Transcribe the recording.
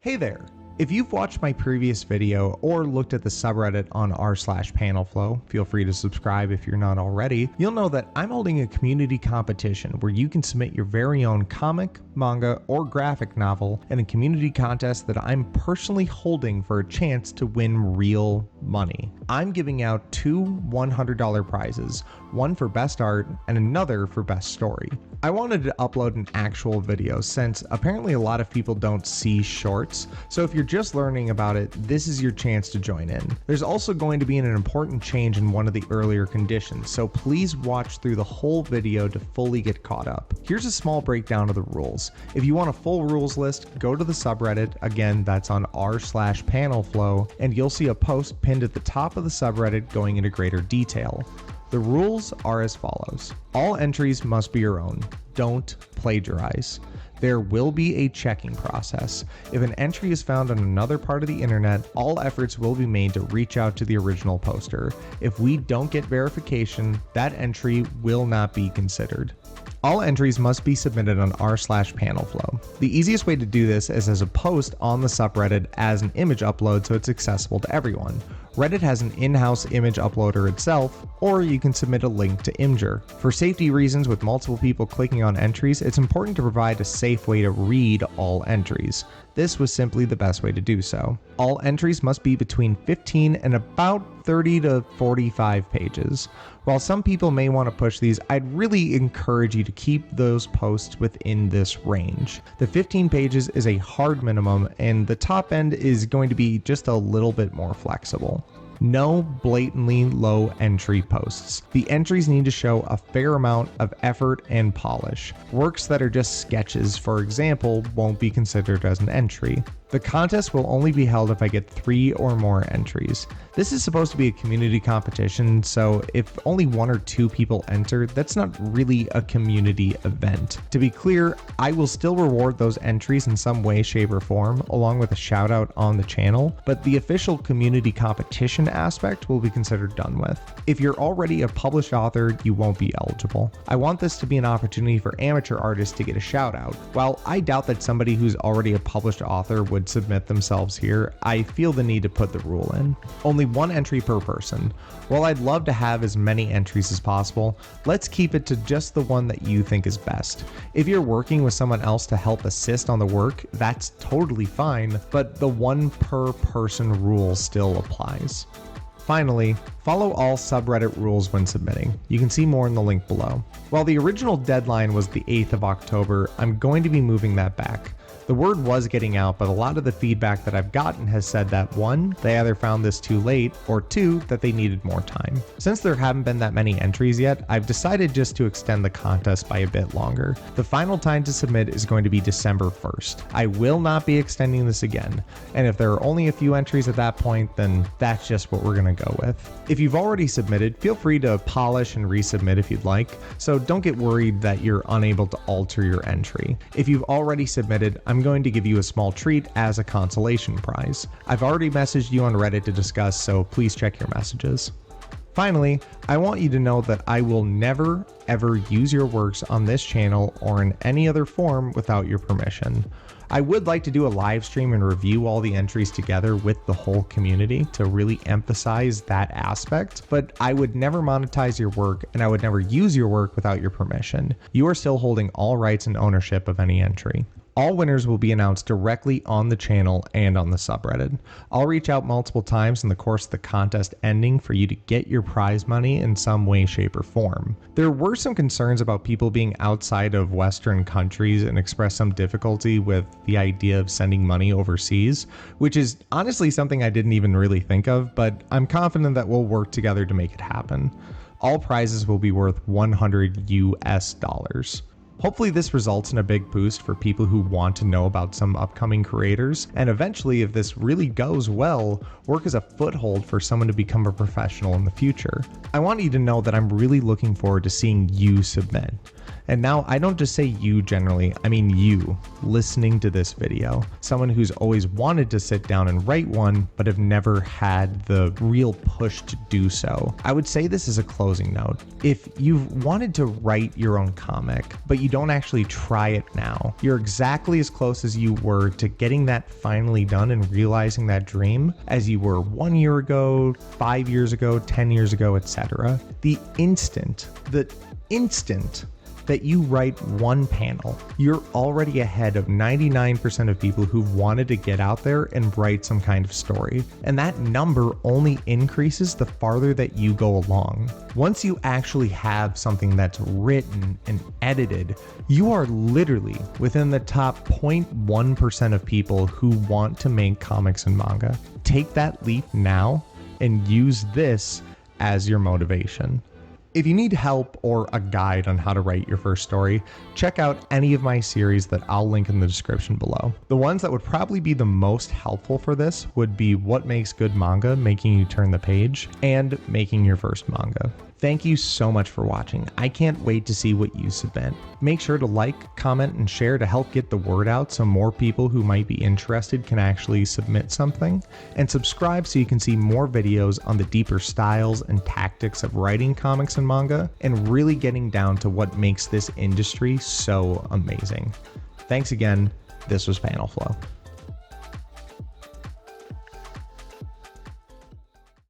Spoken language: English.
Hey there! If you've watched my previous video or looked at the subreddit on r/panelflow, feel free to subscribe if you're not already, you'll know that I'm holding a community competition where you can submit your very own comic, manga, or graphic novel in a community contest that I'm personally holding for a chance to win real money. I'm giving out two $100 prizes, one for best art and another for best story. I wanted to upload an actual video since apparently a lot of people don't see shorts, so if you're just learning about it, this is your chance to join in. There's also going to be an important change in one of the earlier conditions, so please watch through the whole video to fully get caught up. Here's a small breakdown of the rules. If you want a full rules list, go to the subreddit, again that's on r/panelflow, and you'll see a post pinned at the top of the subreddit going into greater detail. The rules are as follows. All entries must be your own. Don't plagiarize. There will be a checking process. If an entry is found on another part of the internet, all efforts will be made to reach out to the original poster. If we don't get verification, that entry will not be considered. All entries must be submitted on r/panelflow. The easiest way to do this is as a post on the subreddit as an image upload so it's accessible to everyone. Reddit has an in-house image uploader itself, or you can submit a link to Imgur. For safety reasons with multiple people clicking on entries, it's important to provide a safe way to read all entries. This was simply the best way to do so. All entries must be between 15 and about 30 to 45 pages. While some people may want to push these, I'd really encourage you to keep those posts within this range. The 15 pages is a hard minimum, and the top end is going to be just a little bit more flexible. No blatantly low entry posts. The entries need to show a fair amount of effort and polish. Works that are just sketches, for example, won't be considered as an entry. The contest will only be held if I get 3 or more entries. This is supposed to be a community competition, so if only 1 or 2 people enter, that's not really a community event. To be clear, I will still reward those entries in some way, shape, or form, along with a shout out on the channel, but the official community competition aspect will be considered done with. If you're already a published author, you won't be eligible. I want this to be an opportunity for amateur artists to get a shout out. While I doubt that somebody who's already a published author would submit themselves here, I feel the need to put the rule in. Only 1 entry per person. While I'd love to have as many entries as possible, let's keep it to just the one that you think is best. If you're working with someone else to help assist on the work, that's totally fine, but the 1 per person rule still applies. Finally, follow all subreddit rules when submitting. You can see more in the link below. While the original deadline was the 8th of October, I'm going to be moving that back. The word was getting out, but a lot of the feedback that I've gotten has said that 1, they either found this too late, or 2, that they needed more time. Since there haven't been that many entries yet, I've decided just to extend the contest by a bit longer. The final time to submit is going to be December 1st. I will not be extending this again, and if there are only a few entries at that point, then that's just what we're gonna go with. If you've already submitted, feel free to polish and resubmit if you'd like, so don't get worried that you're unable to alter your entry. If you've already submitted, I'm going to give you a small treat as a consolation prize. I've already messaged you on Reddit to discuss, so please check your messages. Finally, I want you to know that I will never ever use your works on this channel or in any other form without your permission. I would like to do a live stream and review all the entries together with the whole community to really emphasize that aspect, but I would never monetize your work and I would never use your work without your permission. You are still holding all rights and ownership of any entry. All winners will be announced directly on the channel and on the subreddit. I'll reach out multiple times in the course of the contest ending for you to get your prize money in some way, shape, or form. There were some concerns about people being outside of Western countries and expressed some difficulty with the idea of sending money overseas, which is honestly something I didn't even really think of, but I'm confident that we'll work together to make it happen. All prizes will be worth $100 US. Hopefully this results in a big boost for people who want to know about some upcoming creators, and eventually, if this really goes well, work as a foothold for someone to become a professional in the future. I want you to know that I'm really looking forward to seeing you submit. And now I don't just say you generally, I mean you listening to this video. Someone who's always wanted to sit down and write one, but have never had the real push to do so. I would say this is a closing note. If you've wanted to write your own comic, but you don't actually try it now, you're exactly as close as you were to getting that finally done and realizing that dream as you were 1 year ago, 5 years ago, 10 years ago, etc. The instant that you write one panel, you're already ahead of 99% of people who've wanted to get out there and write some kind of story. And that number only increases the farther that you go along. Once you actually have something that's written and edited, you are literally within the top 0.1% of people who want to make comics and manga. Take that leap now and use this as your motivation. If you need help or a guide on how to write your first story, check out any of my series that I'll link in the description below. The ones that would probably be the most helpful for this would be What Makes Good Manga, Making You Turn the Page, and Making Your First Manga. Thank you so much for watching. I can't wait to see what you submit. Make sure to like, comment, and share to help get the word out so more people who might be interested can actually submit something. And subscribe so you can see more videos on the deeper styles and tactics of writing comics and manga, and really getting down to what makes this industry so amazing. Thanks again. This was Panel Flow.